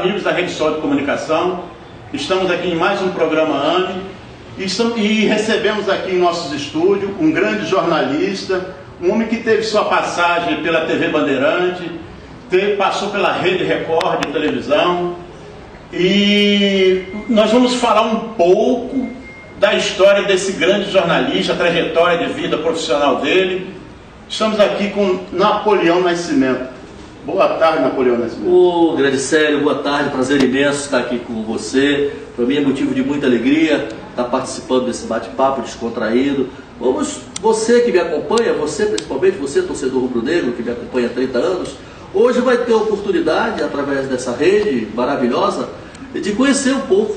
amigos da Rede Sol de Comunicação. Estamos aqui em mais um programa AME e recebemos aqui em nossos estúdios um grande jornalista, um homem que teve sua passagem pela TV Bandeirante, passou pela Rede Record de televisão, e nós vamos falar um pouco da história desse grande jornalista, a trajetória de vida profissional dele. Estamos aqui com Napoleão Nascimento. Boa tarde, Napoleão Nascimento. Ô, grande Célio, boa tarde, prazer imenso estar aqui com você. Para mim é motivo de muita alegria estar participando desse bate-papo descontraído. Você que me acompanha, você principalmente, você torcedor rubro-negro que me acompanha há 30 anos, hoje vai ter a oportunidade, através dessa rede maravilhosa, de conhecer um pouco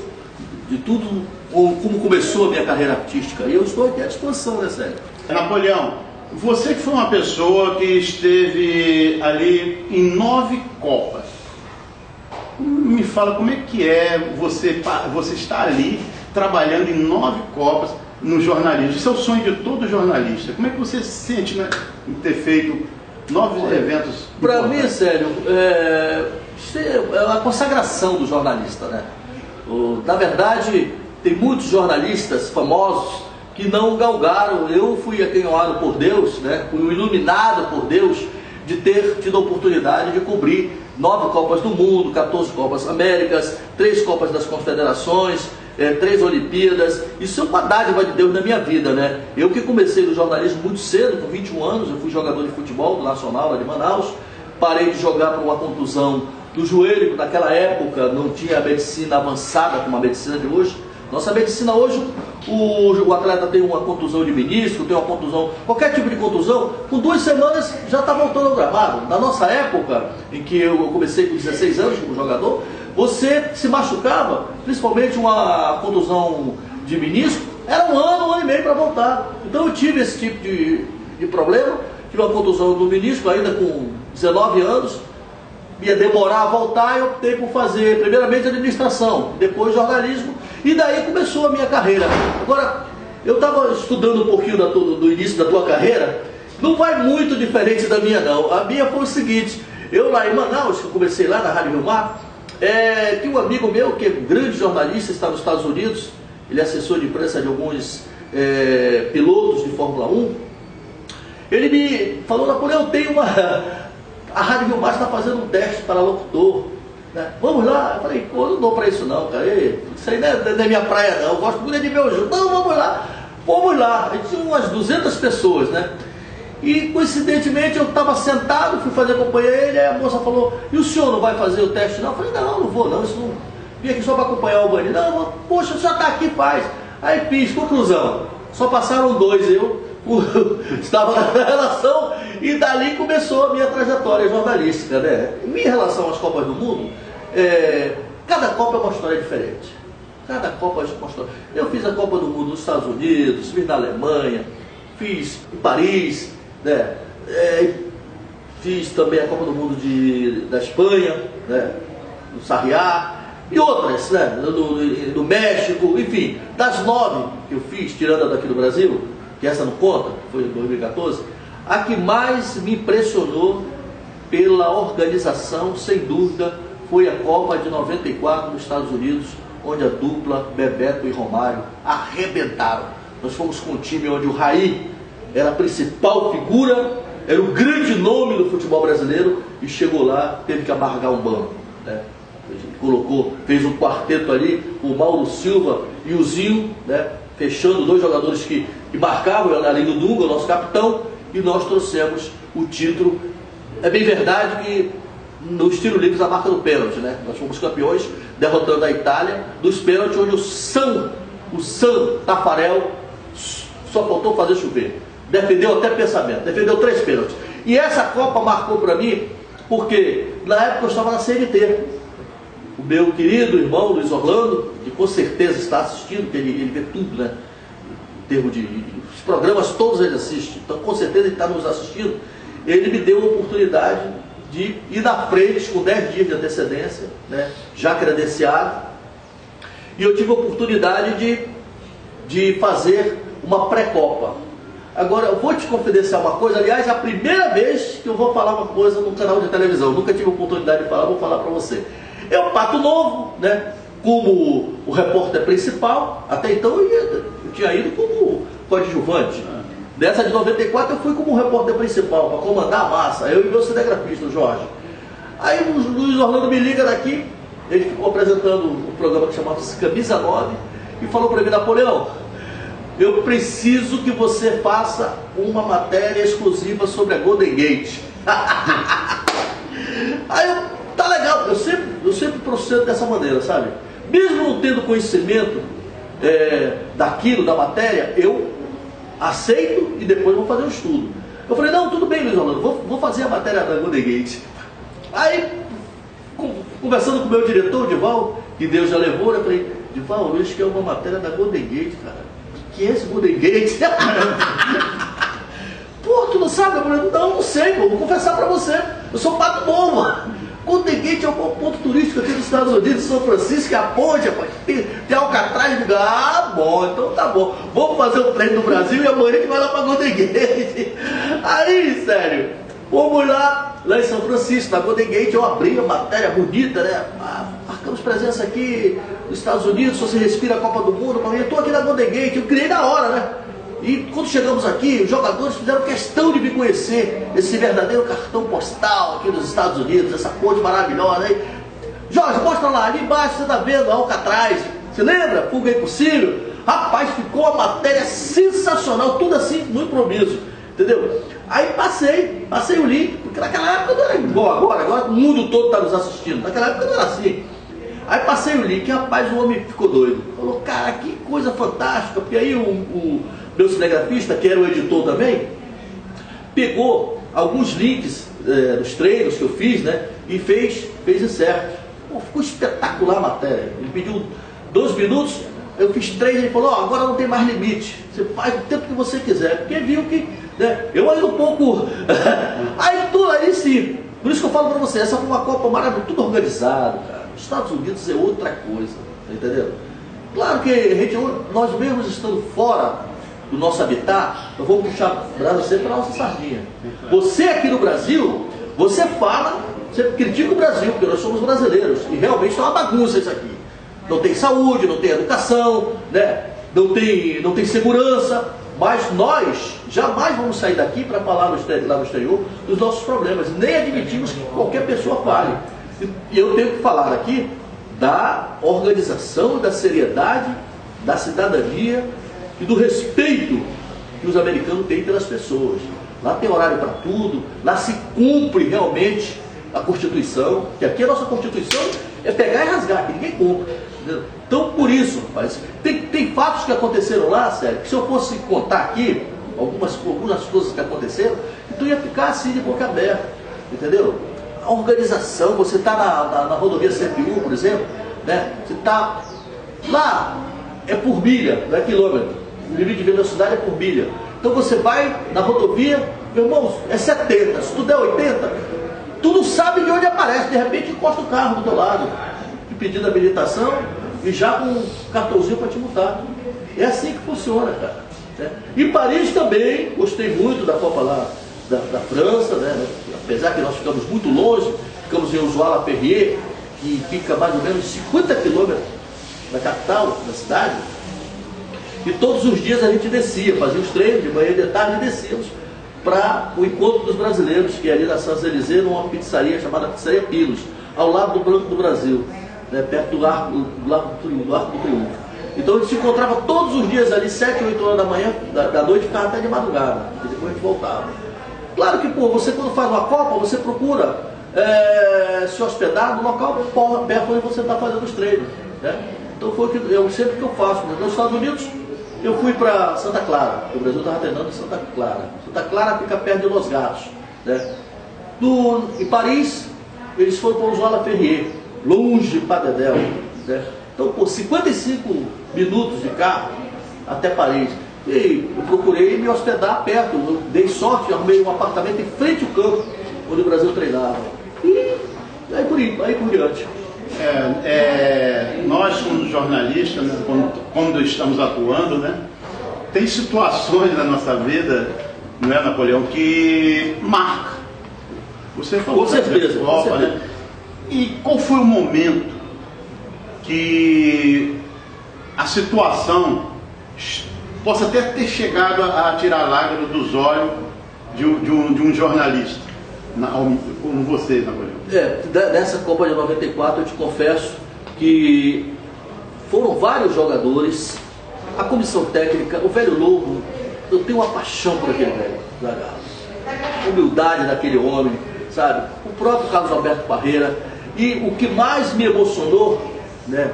de tudo, como começou a minha carreira artística. E eu estou aqui à disposição, né, Célio? Napoleão, você que foi uma pessoa que esteve ali em 9 Copas, me fala como é que é você estar ali trabalhando em 9 Copas no jornalismo. Isso é o sonho de todo jornalista. Como é que você se sente, né, em ter feito 9 eventos? Para mim, Célio, isso é a consagração do jornalista, né? Na verdade, tem muitos jornalistas famosos que não galgaram. Eu fui atenhoado por Deus, né? Fui iluminado por Deus de ter tido a oportunidade de cobrir 9 Copas do Mundo, 14 Copas Américas, 3 Copas das Confederações, 3 Olimpíadas. Isso é uma dádiva de Deus na minha vida, né? Eu que comecei no jornalismo muito cedo, com 21 anos, eu fui jogador de futebol do Nacional lá de Manaus, parei de jogar por uma contusão do joelho. Naquela época não tinha a medicina avançada como a medicina de hoje. Nossa medicina hoje, o atleta tem uma contusão de menisco, tem uma contusão, qualquer tipo de contusão, com 2 semanas já está voltando ao gramado. Na nossa época, em que eu comecei com 16 anos como jogador, você se machucava, principalmente uma contusão de menisco, era um ano e meio para voltar. Então eu tive esse tipo de problema, tive uma contusão do menisco ainda com 19 anos, ia demorar a voltar, eu optei por fazer primeiramente administração, depois jornalismo, e daí começou a minha carreira. Agora, eu estava estudando um pouquinho do início da tua carreira, não vai muito diferente da minha não. A minha foi o seguinte: eu lá em Manaus, que eu comecei lá na Rádio Rio Mar, tinha um amigo meu que é um grande jornalista, está nos Estados Unidos, ele é assessor de imprensa de alguns pilotos de Fórmula 1. Ele me falou: Napoleão, tem a Rádio Rio Mar está fazendo um teste para locutor, né? Vamos lá. Eu falei: pô, eu não dou para isso não, cara. Isso aí não é minha praia não, eu gosto muito de ver o jogo. Não, vamos lá. Vamos lá. A gente tinha umas 200 pessoas, né? E coincidentemente eu estava sentado, fui fazer companhia a ele, aí a moça falou: e o senhor não vai fazer o teste não? Eu falei: não, não vou não, isso não... Vim aqui só para acompanhar o Bani. Não, poxa, o senhor está aqui, faz. Aí fiz, conclusão, só passaram 2, eu estava na relação, e dali começou a minha trajetória jornalística, né? Em relação às Copas do Mundo, cada Copa é uma história diferente. Cada Copa é uma história. Eu fiz a Copa do Mundo nos Estados Unidos, fiz na Alemanha, fiz em Paris, né? Fiz também a Copa do Mundo da Espanha, né? No Sarriá, e outras, né? Do México, enfim, das 9 que eu fiz, tirando a daqui do Brasil, que essa não conta, que foi em 2014, a que mais me impressionou pela organização, sem dúvida, foi a Copa de 94 nos Estados Unidos, onde a dupla Bebeto e Romário arrebentaram. Nós fomos com um time onde o Raí era a principal figura, era o grande nome do futebol brasileiro, e chegou lá, teve que amargar um banco, né? A gente fez um quarteto ali, o Mauro Silva e o Zinho, né? Fechando 2 jogadores que marcavam, além do Dunga, o nosso capitão, e nós trouxemos o título. É bem verdade que nos tiros livres a marca do pênalti, né? Nós fomos campeões, derrotando a Itália, dos pênaltis, onde o San Tafarel só faltou fazer chover. Defendeu até pensamento, defendeu 3 pênaltis. E essa Copa marcou para mim, porque na época eu estava na CNT. O meu querido irmão Luiz Orlando, que com certeza está assistindo, porque ele vê tudo, né? Em termos os programas todos ele assiste, então com certeza ele está nos assistindo. Ele me deu a oportunidade de ir na frente com 10 dias de antecedência, né? Já credenciado, e eu tive a oportunidade de fazer uma pré-copa. Agora, eu vou te confidenciar uma coisa, aliás, é a primeira vez que eu vou falar uma coisa num canal de televisão, eu nunca tive a oportunidade de falar, vou falar para você. Eu, Pato Novo, né, como o repórter principal, até então eu tinha ido como coadjuvante. Dessa de 94 eu fui como repórter principal, para comandar a massa, eu e meu cinegrafista, o Jorge. Aí o Luiz Orlando me liga daqui, ele ficou apresentando um programa que chamava-se Camisa 9, e falou para mim: Napoleão, eu preciso que você faça uma matéria exclusiva sobre a Golden Gate. Aí eu, tá legal, eu sempre procedo dessa maneira, sabe? Mesmo não tendo conhecimento daquilo, da matéria, eu aceito e depois vou fazer um estudo. Eu falei: não, tudo bem, Luiz Orlando, vou fazer a matéria da Golden Gate. Aí, conversando com o meu diretor, o Dival, que Deus já levou, eu falei: Dival, Luiz quer uma matéria da Golden Gate, cara. Que é esse Golden Gate? Pô, tu não sabe? Eu falei: não sei, pô, vou confessar pra você. Eu sou Pato Novo. Golden Gate é o ponto turístico aqui dos Estados Unidos, São Francisco, é a ponte, rapaz. Tem Alcatraz. Ah, bom, então tá bom. Vamos fazer o trem do Brasil e amanhã a gente vai lá pra Golden Gate. Aí, sério, fomos lá em São Francisco, na Golden Gate, eu abri a matéria bonita, né? Marcamos presença aqui nos Estados Unidos, você respira a Copa do Mundo. Eu estou aqui na Golden Gate, eu criei na hora, né? E quando chegamos aqui, os jogadores fizeram questão de me conhecer, esse verdadeiro cartão postal aqui nos Estados Unidos, essa ponte maravilhosa aí. Jorge, mostra lá, ali embaixo você está vendo Alcatraz, você lembra? Fuga impossível. Rapaz, ficou a matéria sensacional, tudo assim no improviso, entendeu? Aí passei o link, porque naquela época não era igual agora o mundo todo está nos assistindo, naquela época não era assim. Aí passei o link, rapaz, o homem ficou doido. Falou: cara, que coisa fantástica. Porque aí o meu cinegrafista, que era o editor também, pegou alguns links dos treinos que eu fiz, né? E fez insert. Pô, ficou espetacular a matéria. Ele pediu 12 minutos, eu fiz 3, ele falou: ó, agora não tem mais limite. Você faz o tempo que você quiser. Porque viu que, né, eu ainda um pouco... aí sim. Por isso que eu falo pra você, essa foi uma Copa maravilhosa, tudo organizado, cara. Os Estados Unidos é outra coisa, entendeu? Claro que nós mesmos estando fora do nosso habitat, nós vamos puxar o Brasil sempre para a nossa sardinha. Você aqui no Brasil, você fala, você critica o Brasil, porque nós somos brasileiros, e realmente é uma bagunça isso aqui. Não tem saúde, não tem educação, né? não tem segurança, mas nós jamais vamos sair daqui para falar lá no exterior dos nossos problemas, nem admitimos que qualquer pessoa fale. E eu tenho que falar aqui da organização, da seriedade, da cidadania e do respeito que os americanos têm pelas pessoas. Lá tem horário para tudo, lá se cumpre realmente a Constituição, que aqui a nossa Constituição é pegar e rasgar, que ninguém cumpre. Entendeu? Então, por isso, rapaz, tem fatos que aconteceram lá, sério, que se eu fosse contar aqui algumas coisas que aconteceram, então ia ficar assim de boca aberta, entendeu? A organização, você está na rodovia 101, por exemplo, né? Você está lá, é por milha, não é quilômetro, o limite de velocidade é por milha. Então você vai na rodovia, meu irmão, é 70, se tu der 80, tu não sabe de onde aparece, de repente encosta o carro do teu lado, te pedindo habilitação e já com um cartãozinho para te multar. É assim que funciona, cara. Né? E Paris também, gostei muito da Copa lá da França, né? Apesar que nós ficamos muito longe, ficamos em Ozoala-Perrier, que fica mais ou menos 50 quilômetros da capital, da cidade, e todos os dias a gente descia, fazia os treinos, de manhã e de tarde, e descíamos para o encontro dos brasileiros, que é ali na Champs-Élysées, numa pizzaria chamada Pizzaria Pilos, ao lado do Banco do Brasil, né? Perto do Arco do Triunfo. Então a gente se encontrava todos os dias ali, 7, 8 horas da manhã, da noite, ficava até de madrugada, e depois a gente voltava. Claro que, pô, você quando faz uma Copa, você procura se hospedar no local perto onde você está fazendo os treinos, né? Então foi sempre que eu faço. Nos Estados Unidos, eu fui para Santa Clara, o Brasil estava treinando em Santa Clara. Santa Clara fica perto de Los Gatos, né? Em Paris, eles foram para Ozoala-Perrier, longe para Dedéu, né? Então, por 55 minutos de carro até Paris. E eu procurei me hospedar perto, eu dei sorte, arrumei um apartamento em frente ao campo onde o Brasil treinava. E aí por diante. Nós, como jornalistas, né, quando estamos atuando, né, tem situações na nossa vida, não é, Napoleão, que marca. Você falou com certeza, Copa, né? E qual foi o momento que a situação possa até ter chegado a tirar lágrimas dos olhos de um jornalista, como você, Napoleão? Nessa Copa de 94 eu te confesso que foram vários jogadores, a comissão técnica, o velho Lobo, eu tenho uma paixão por aquele velho Zagallo, a humildade daquele homem, sabe? O próprio Carlos Alberto Parreira. E o que mais me emocionou, né?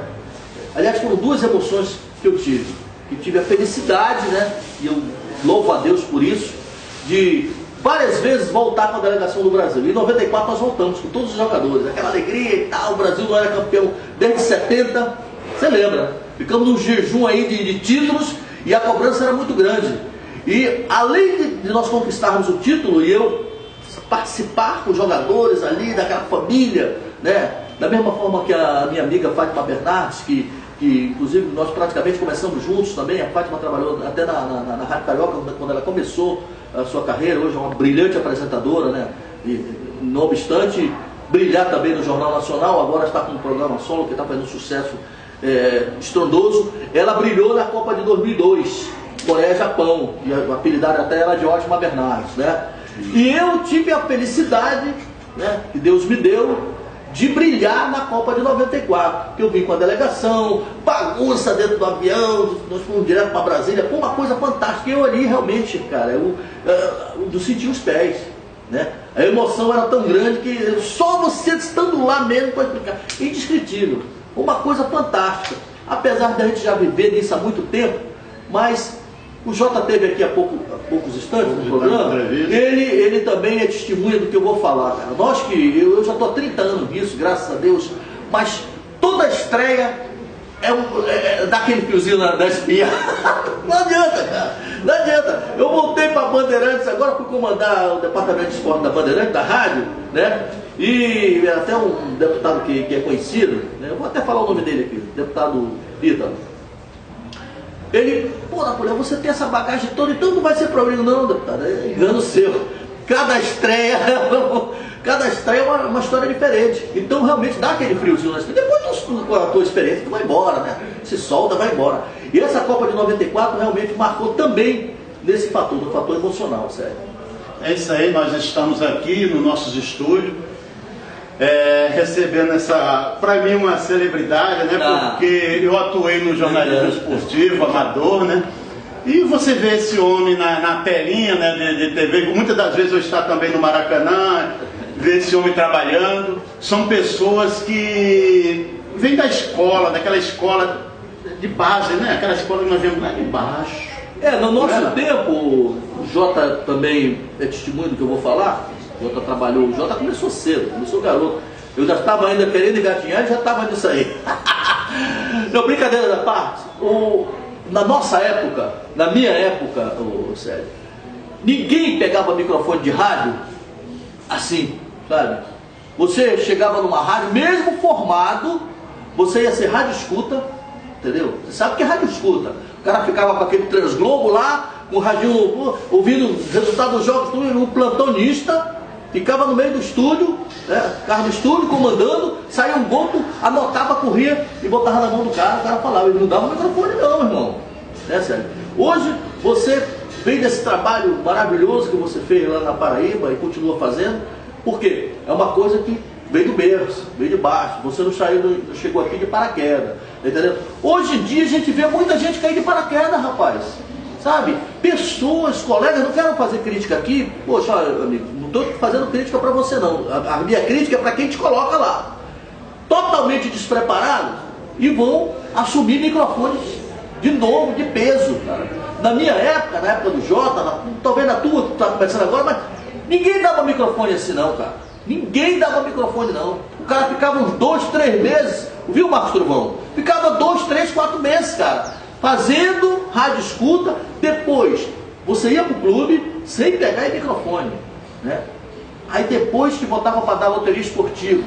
Aliás, foram duas emoções que eu tive. Eu tive a felicidade, né? E eu louvo a Deus por isso, de várias vezes voltar com a delegação do Brasil. Em 94 nós voltamos com todos os jogadores, aquela alegria e tal. O Brasil não era campeão desde 70, você lembra? Ficamos num jejum aí de títulos e a cobrança era muito grande. E além de nós conquistarmos o título e eu participar com os jogadores ali, daquela família, né? Da mesma forma que a minha amiga Fátima Bernardes, que inclusive nós praticamente começamos juntos também. A Fátima trabalhou até na Rádio Carioca quando ela começou a sua carreira. Hoje é uma brilhante apresentadora, né? E, não obstante brilhar também no Jornal Nacional, agora está com um programa solo que está fazendo um sucesso estrondoso. Ela brilhou na Copa de 2002, Coreia e Japão, e apelidaram até ela de Fátima Bernardes, né? E eu tive a felicidade, né, que Deus me deu, de brilhar na Copa de 94, que eu vim com a delegação, bagunça dentro do avião, nós fomos direto para Brasília, foi uma coisa fantástica. Eu ali realmente, cara, eu senti os pés, né? A emoção era tão grande que só você estando lá mesmo para explicar, indescritível, uma coisa fantástica. Apesar de a gente já viver nisso há muito tempo, mas o Jota esteve aqui há poucos instantes no programa, ele também é testemunha do que eu vou falar, cara. Eu já estou há 30 anos nisso, graças a Deus, mas toda estreia é daquele fiozinho da espinha. Não adianta, cara, não adianta. Eu voltei para Bandeirantes, agora fui comandar o departamento de esporte da Bandeirantes, da rádio, né? E até um deputado que é conhecido, né? Eu vou até falar o nome dele aqui, deputado Ítalo. Ele, pô, Napoleão, você tem essa bagagem toda, então não vai ser problema. Não, deputado, é engano seu. Cada estreia é uma história diferente. Então realmente dá aquele friozinho na espinha. Depois com a tua experiência, tu vai embora, né? Se solta, vai embora. E essa Copa de 94 realmente marcou também nesse fator, no fator emocional, sério. É isso aí, nós estamos aqui nos nossos estúdios, recebendo para mim, uma celebridade, né? Porque eu atuei no jornalismo esportivo, amador, né? E você vê esse homem na telinha, né, de TV, muitas das vezes eu estou também no Maracanã, ver esse homem trabalhando. São pessoas que vêm da escola, daquela escola de base, né? Aquela escola que nós vemos lá embaixo. No nosso tempo, o Jota também é testemunho do que eu vou falar. O Jota trabalhou, o Jota começou cedo, começou garoto. Eu já estava ainda querendo engatinhar e já estava nisso aí. Não, brincadeira da parte. Na nossa época, na minha época, Sérgio, ninguém pegava microfone de rádio assim, sabe? Você chegava numa rádio, mesmo formado, você ia ser rádio escuta, entendeu? Você sabe o que é rádio escuta. O cara ficava com aquele Transglobo lá, com o radinho, ouvindo o resultado dos jogos, tudo, um plantonista, ficava no meio do estúdio, né? Ficava no estúdio, comandando, saía um gol, anotava, corria e botava na mão do cara, o cara falava, ele não dava o microfone não, irmão. Sério. Hoje, você vem desse trabalho maravilhoso que você fez lá na Paraíba e continua fazendo, porque é uma coisa que veio do berço, veio de baixo, você não chegou aqui de paraquedas, entendeu? Hoje em dia a gente vê muita gente cair de paraquedas, rapaz, sabe? Pessoas, colegas, não quero fazer crítica aqui, poxa, amigo, não estou fazendo crítica para você não, a minha crítica é para quem te coloca lá, totalmente despreparados, e vão assumir microfones de novo, de peso, cara. Na minha época, na época do Jota, talvez na tua que tu está começando agora, mas ninguém dava microfone assim não, cara. Ninguém dava microfone não. O cara ficava uns 2, 3 meses, viu, Marcos Truvão? Ficava 2, 3, 4 meses, cara, fazendo rádio escuta. Depois, você ia pro clube sem pegar em microfone, né? Aí depois te botava para dar loteria esportiva.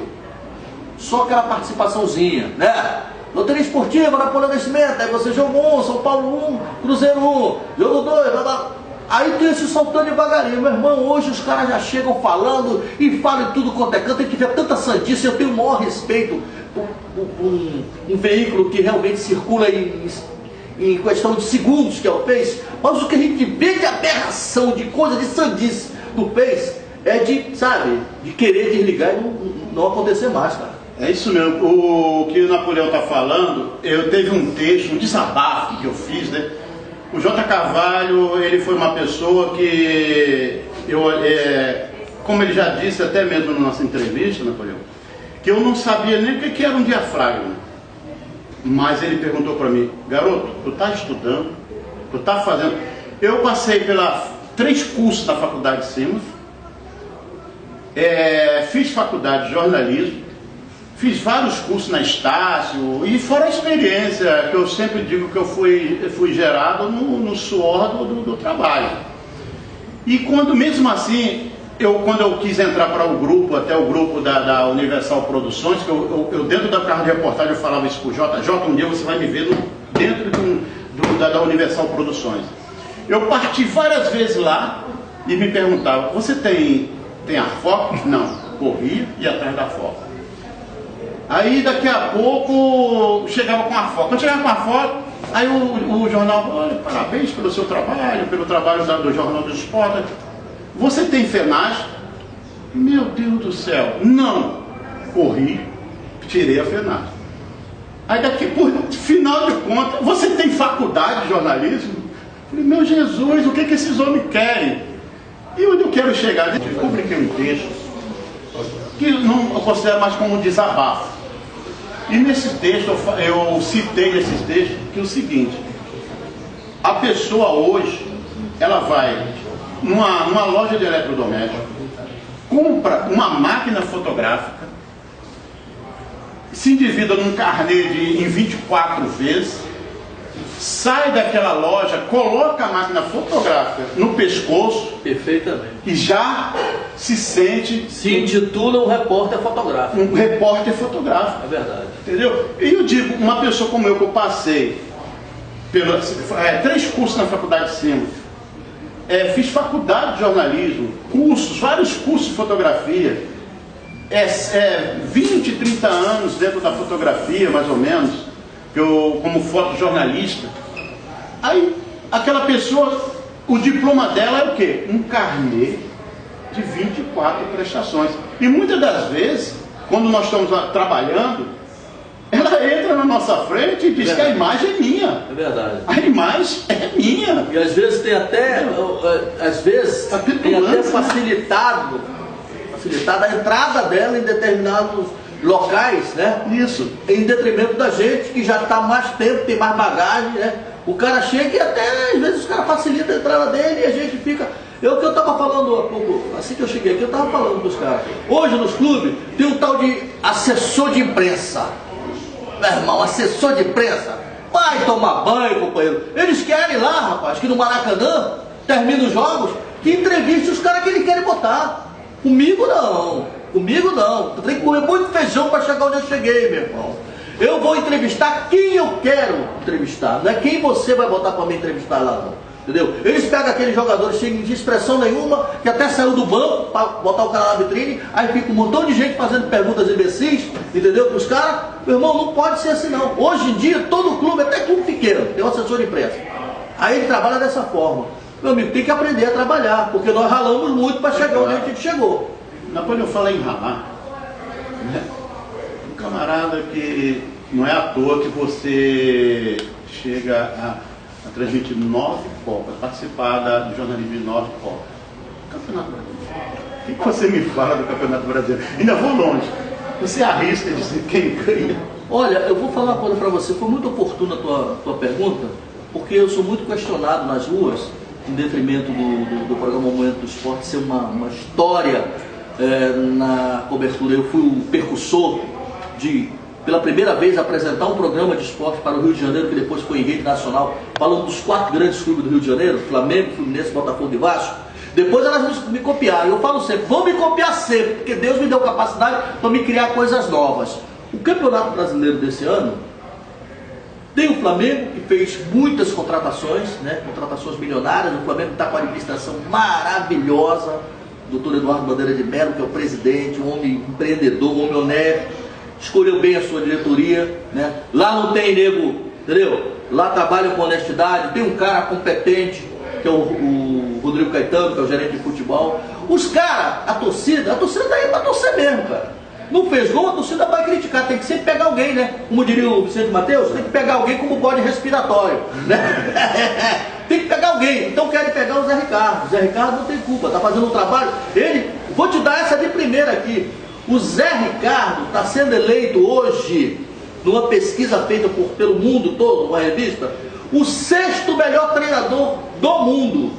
Só aquela participaçãozinha, né? Loteria esportiva, Napoleão Nascimento, aí você jogou 1, São Paulo 1, Cruzeiro 1, jogo 2, blá, blá. Aí tem esse soltando devagarinho, meu irmão, hoje os caras já chegam falando e falam em tudo quanto é canto, tem que ver tanta sandice, eu tenho o maior respeito por um veículo que realmente circula em questão de segundos, que é o Face, mas o que a gente vê de aberração, de coisa, de sandice do Face, é de, sabe, de querer desligar e não acontecer mais, cara. É isso mesmo, o que o Napoleão está falando, eu teve um texto, um desabafo que eu fiz, né? O J. Carvalho, ele foi uma pessoa que, como ele já disse até mesmo na nossa entrevista, Napoleão, que eu não sabia nem o que era um diafragma. Mas ele perguntou para mim, garoto, tu está estudando, tu está fazendo... Eu passei pela 3 cursos da Faculdade de Simas, fiz faculdade de jornalismo, fiz vários cursos na Estácio, e fora a experiência, que eu sempre digo que eu fui gerado no suor do trabalho. E quando, mesmo assim, quando eu quis entrar para o grupo, até o grupo da Universal Produções, que eu dentro da carro de reportagem eu falava isso para o Jota, um dia você vai me ver dentro da Universal Produções. Eu parti várias vezes lá e me perguntava, você tem a foto? Não, corria e ia atrás da foto. Aí daqui a pouco chegava com a foto. Quando chegava com a foto, aí o jornal, olha, parabéns pelo seu trabalho, pelo trabalho do Jornal do Esporte. Você tem FENAGE? Meu Deus do céu, não. Corri, tirei a FENAGE. Aí daqui, por final de contas, você tem faculdade de jornalismo? Falei, meu Jesus, o que esses homens querem? E onde eu quero chegar? Eu publiquei um texto que eu considero mais como um desabafo. E nesse texto, eu citei nesses textos que é o seguinte, a pessoa hoje, ela vai numa loja de eletrodoméstico, compra uma máquina fotográfica, se endivida num carnê em 24 vezes, sai daquela loja, coloca a máquina fotográfica no pescoço. Perfeitamente. E já se intitula um repórter fotográfico. Um repórter fotográfico. É verdade. Entendeu? E eu digo, uma pessoa como eu, que eu passei 3 cursos na Faculdade de Simas, fiz faculdade de jornalismo, vários cursos de fotografia, 20, 30 anos dentro da fotografia, mais ou menos, como fotojornalista. Aí, aquela pessoa, o diploma dela é o quê? Um carnê de 24 prestações. E muitas das vezes, quando nós estamos trabalhando, ela entra na nossa frente e diz que a imagem é minha. É verdade. A imagem é minha. E às vezes tem até, facilitado a entrada dela em determinados locais, né? Isso. Em detrimento da gente que já está mais tempo, tem mais bagagem, né? O cara chega e até às vezes os caras facilitam a entrada dele e a gente fica. O que eu estava falando há pouco, assim que eu cheguei aqui, eu estava falando com os caras. Hoje nos clubes tem um tal de assessor de imprensa. Meu irmão, assessor de imprensa, vai tomar banho, companheiro. Eles querem lá, rapaz, que no Maracanã termina os jogos, que entreviste os caras que eles querem botar. Comigo não. Tu tem que comer muito feijão para chegar onde eu cheguei, meu irmão. Eu vou entrevistar quem eu quero entrevistar, não é quem você vai botar para me entrevistar lá, não. Entendeu? Eles pegam aqueles jogadores sem expressão nenhuma, que até saiu do banco para botar o cara na vitrine, aí fica um montão de gente fazendo perguntas imbecis, entendeu? Para os caras, meu irmão, não pode ser assim não. Hoje em dia, todo clube, até clube pequeno, tem um assessor de imprensa. Aí ele trabalha dessa forma. Meu amigo, tem que aprender a trabalhar, porque nós ralamos muito para chegar onde a gente chegou. Napoleão fala em ralar, né? Um camarada que não é à toa que você chega a transmitir 9 Copas, participar do jornalismo de 9 Copas. Campeonato Brasileiro. O que você me fala do Campeonato Brasileiro? Ainda vou longe. Você arrisca dizer quem ganha? Olha, eu vou falar uma coisa para você. Foi muito oportuna a tua pergunta, porque eu sou muito questionado nas ruas, em detrimento do programa Momento do Esporte ser uma história na cobertura. Eu fui o percussor de, pela primeira vez, apresentar um programa de esporte para o Rio de Janeiro, que depois foi em rede nacional, falando dos 4 grandes clubes do Rio de Janeiro, Flamengo, Fluminense, Botafogo e Vasco. Depois elas me copiaram. Eu falo sempre, vão me copiar sempre, porque Deus me deu capacidade para me criar coisas novas. O Campeonato Brasileiro desse ano, Tem o Flamengo, que fez muitas contratações, né? Contratações milionárias. O Flamengo está com a administração maravilhosa. O doutor Eduardo Bandeira de Mello, que é o presidente, um homem empreendedor, um homem honesto, escolheu bem a sua diretoria, né? Lá não tem nego, entendeu? Lá trabalha com honestidade, tem um cara competente, que é o Rodrigo Caetano, que é o gerente de futebol. Os caras, a torcida tá aí para torcer mesmo, cara. Não fez gol, a torcida vai criticar, tem que sempre pegar alguém, né? Como diria o Vicente Mateus, tem que pegar alguém como bode respiratório, né? Tem que pegar alguém. Então querem pegar o Zé Ricardo. O Zé Ricardo não tem culpa, tá fazendo um trabalho. Vou te dar essa de primeira aqui. O Zé Ricardo está sendo eleito hoje, numa pesquisa feita pelo mundo todo, uma revista, o 6º melhor treinador do mundo.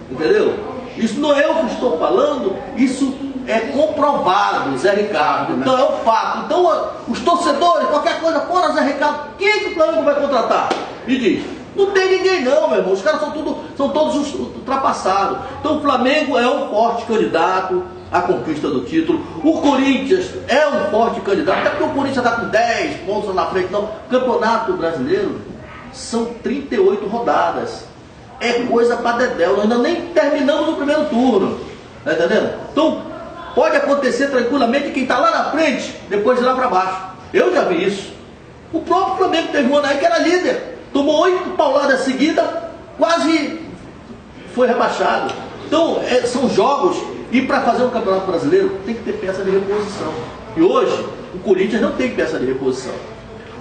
Entendeu? Isso não é eu que estou falando, isso é comprovado, Zé Ricardo. Então é um fato. Então os torcedores, qualquer coisa, fora Zé Ricardo, quem é que o Flamengo vai contratar? Me diz. Não tem ninguém não, meu irmão. Os caras são todos ultrapassados. Então o Flamengo é um forte candidato à conquista do título. O Corinthians é um forte candidato. Até porque o Corinthians está com 10 pontos na frente. Não. O Campeonato Brasileiro são 38 rodadas. É coisa para dedéu. Nós ainda nem terminamos o primeiro turno. Tá entendendo? Então pode acontecer tranquilamente quem está lá na frente, depois de lá para baixo. Eu já vi isso. O próprio Flamengo teve um ano aí que era líder. Tomou 8 pauladas seguidas, quase foi rebaixado. Então, são jogos, e para fazer um campeonato brasileiro, tem que ter peça de reposição. E hoje, o Corinthians não tem peça de reposição.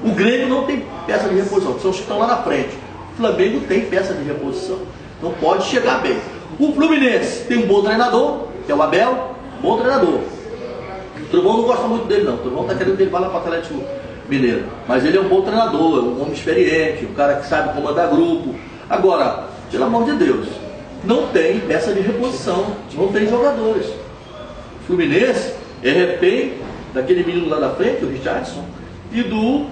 O Grêmio não tem peça de reposição, que são os que estão lá na frente. O Flamengo tem peça de reposição. Então pode chegar bem. O Fluminense tem um bom treinador, que é o Abel, bom treinador. O Trovão não gosta muito dele não. O Trovão está querendo que ele vá lá para o Atlético Mineiro. Mas ele é um bom treinador, um homem experiente, um cara que sabe comandar grupo. Agora, pelo amor de Deus, não tem peça de reposição, não tem jogadores. O Fluminense é refém daquele menino lá da frente, o Richardson, e do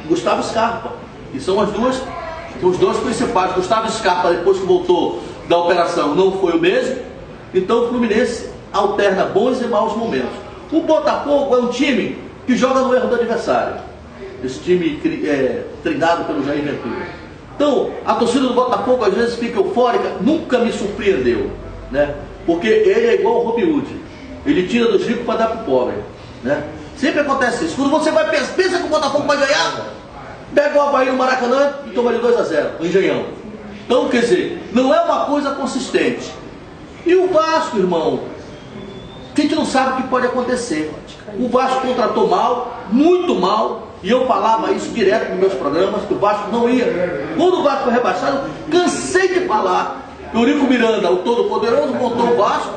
Gustavo Scarpa. E são os dois principais. Gustavo Scarpa, depois que voltou da operação, não foi o mesmo. Então o Fluminense alterna bons e maus momentos. O Botafogo é um time que joga no erro do adversário. Esse time treinado pelo Jair Ventura. Então, a torcida do Botafogo às vezes fica eufórica, nunca me surpreendeu, né? Porque ele é igual o Robin Hood. Ele tira dos ricos para dar para o pobre, né? Sempre acontece isso. Quando você vai pensa que o Botafogo vai ganhar, pega o Avaí no Maracanã e toma de 2-0, no Engenhão. Então, quer dizer, não é uma coisa consistente. E o Vasco, irmão, a gente não sabe o que pode acontecer. O Vasco contratou mal, muito mal, e eu falava isso direto nos meus programas, que o Vasco não ia. Quando o Vasco foi rebaixado, cansei de falar. Eurico Miranda, o todo-poderoso, montou o Vasco.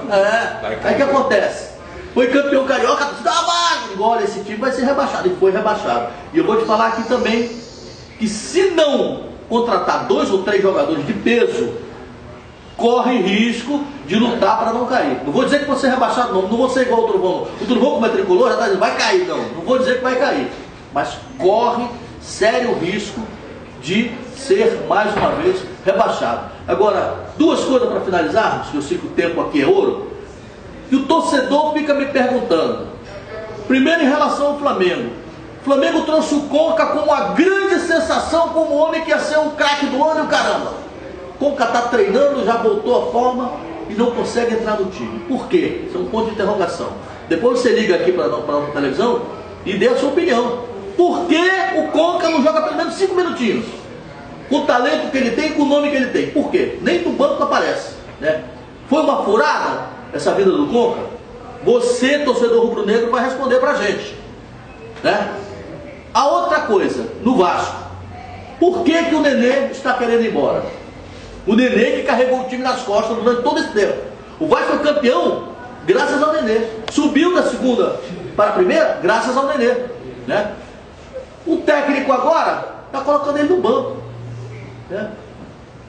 Aí o que acontece? Foi campeão carioca, agora esse time vai ser rebaixado. E foi rebaixado. E eu vou te falar aqui também, que se não contratar 2 ou 3 jogadores de peso, corre risco de lutar para não cair. Não vou dizer que você é rebaixado, não vou ser igual o Trovão. O Trovão, como é tricolor, já está dizendo, vai cair, não vou dizer que vai cair. Mas corre sério risco de ser mais uma vez rebaixado. Agora, 2 coisas para finalizarmos, que eu sei que o tempo aqui é ouro, e o torcedor fica me perguntando. Primeiro, em relação ao Flamengo. O Flamengo trouxe o Conca como uma grande sensação, como um homem que ia ser o craque do ano e o caramba. Conca está treinando, já voltou à forma e não consegue entrar no time. Por quê? Isso é um ponto de interrogação. Depois você liga aqui para a televisão e dê a sua opinião. Por que o Conca não joga pelo menos 5 minutinhos? Com o talento que ele tem, com o nome que ele tem. Por quê? Nem do banco aparece, né? Foi uma furada essa vida do Conca? Você, torcedor rubro-negro, vai responder para a gente, né? A outra coisa, no Vasco. Por que o Nenê está querendo ir embora? O Nenê que carregou o time nas costas durante todo esse tempo. O Vasco foi campeão graças ao Nenê. Subiu da segunda para a primeira graças ao Nenê, né? O técnico agora está colocando ele no banco, né?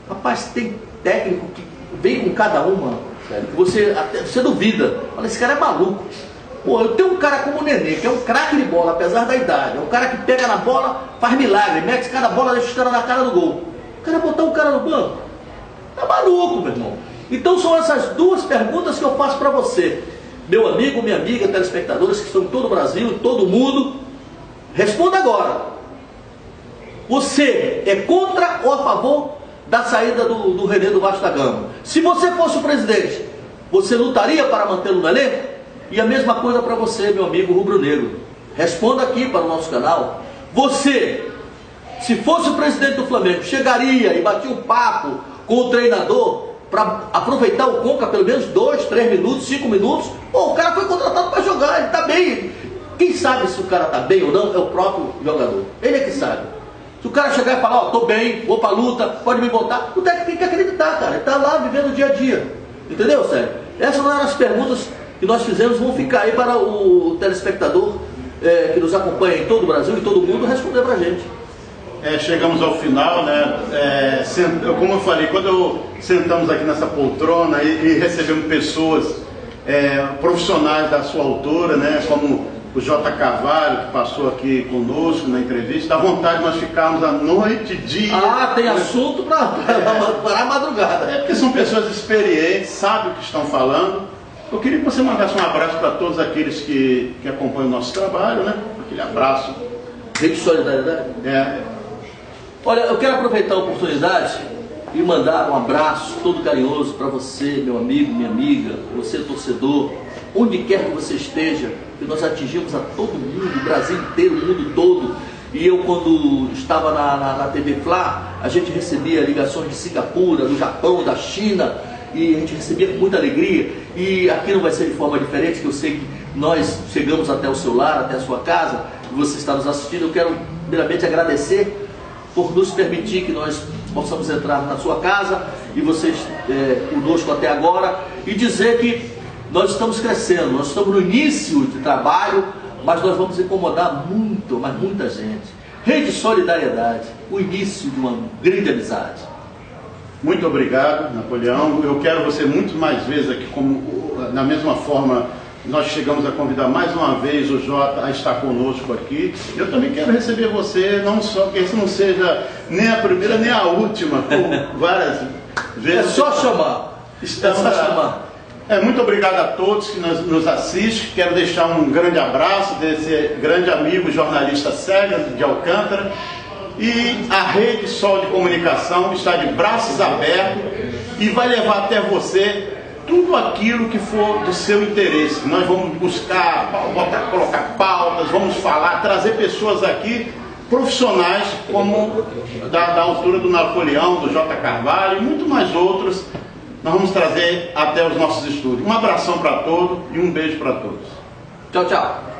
Rapaz, tem técnico que vem com cada uma, velho, que você duvida. Olha, esse cara é maluco. Pô, eu tenho um cara como o Nenê, que é um craque de bola, apesar da idade. É um cara que pega na bola, faz milagre, mete cada bola, deixa os caras na cara do gol. O cara botar um cara no banco, tá maluco, meu irmão. Então são essas 2 perguntas que eu faço para você, meu amigo, minha amiga, telespectadores que estão em todo o Brasil, em todo o mundo. Responda agora. Você é contra ou a favor da saída do René do Vasco da Gama? Se você fosse o presidente, você lutaria para mantê-lo no elenco? E a mesma coisa para você, meu amigo rubro-negro. Responda aqui para o nosso canal. Você, se fosse o presidente do Flamengo, chegaria e batia um papo com o treinador para aproveitar o Conca pelo menos 2, 3 minutos, 5 minutos? Ou o cara foi contratado para jogar, ele está bem. Quem sabe se o cara está bem ou não é o próprio jogador. Ele é que sabe. Se o cara chegar e falar, ó, tô bem, vou pra luta, pode me botar, o técnico tem que acreditar, cara. Ele tá lá vivendo o dia a dia. Entendeu, Sérgio? Essas foram as perguntas que nós fizemos, vão ficar aí para o telespectador que nos acompanha em todo o Brasil e todo o mundo responder pra gente. Chegamos ao final, né? Como eu falei, quando sentamos aqui nessa poltrona e recebemos pessoas profissionais da sua altura, né? Como o J. Carvalho, que passou aqui conosco na entrevista, dá vontade de nós ficarmos a noite, dia... tem assunto para a madrugada. Porque são pessoas experientes, sabem o que estão falando. Eu queria que você mandasse um abraço para todos aqueles que acompanham o nosso trabalho, né? Aquele abraço. Rede de solidariedade? Olha, eu quero aproveitar a oportunidade e mandar um abraço todo carinhoso para você, meu amigo, minha amiga, você torcedor, onde quer que você esteja, que nós atingimos a todo mundo, o Brasil inteiro, o mundo todo. E eu, quando estava na TV Fla, a gente recebia ligações de Singapura, do Japão, da China, e a gente recebia com muita alegria. E aqui não vai ser de forma diferente, que eu sei que nós chegamos até o seu lar, até a sua casa, e você está nos assistindo. Eu quero primeiramente agradecer por nos permitir que nós possamos entrar na sua casa e vocês conosco até agora, e dizer que nós estamos crescendo, nós estamos no início de trabalho, mas nós vamos incomodar muito, mas muita gente. Rede Solidariedade, o início de uma grande amizade. Muito obrigado, Napoleão. Eu quero você muito mais vezes aqui, da mesma forma, nós chegamos a convidar mais uma vez o Jota a estar conosco aqui. Eu também quero receber você, não só que isso não seja nem a primeira nem a última, como várias vezes. É só chamar. Muito obrigado a todos que nos assistem. Quero deixar um grande abraço desse grande amigo jornalista Célio de Alcântara. E a Rede Sol de Comunicação está de braços abertos e vai levar até você tudo aquilo que for do seu interesse. Nós vamos buscar, colocar pautas, vamos falar, trazer pessoas aqui, profissionais, como da altura do Napoleão, do J. Carvalho e muito mais outros. Nós vamos trazer até os nossos estúdios. Um abração para todos e um beijo para todos. Tchau, tchau.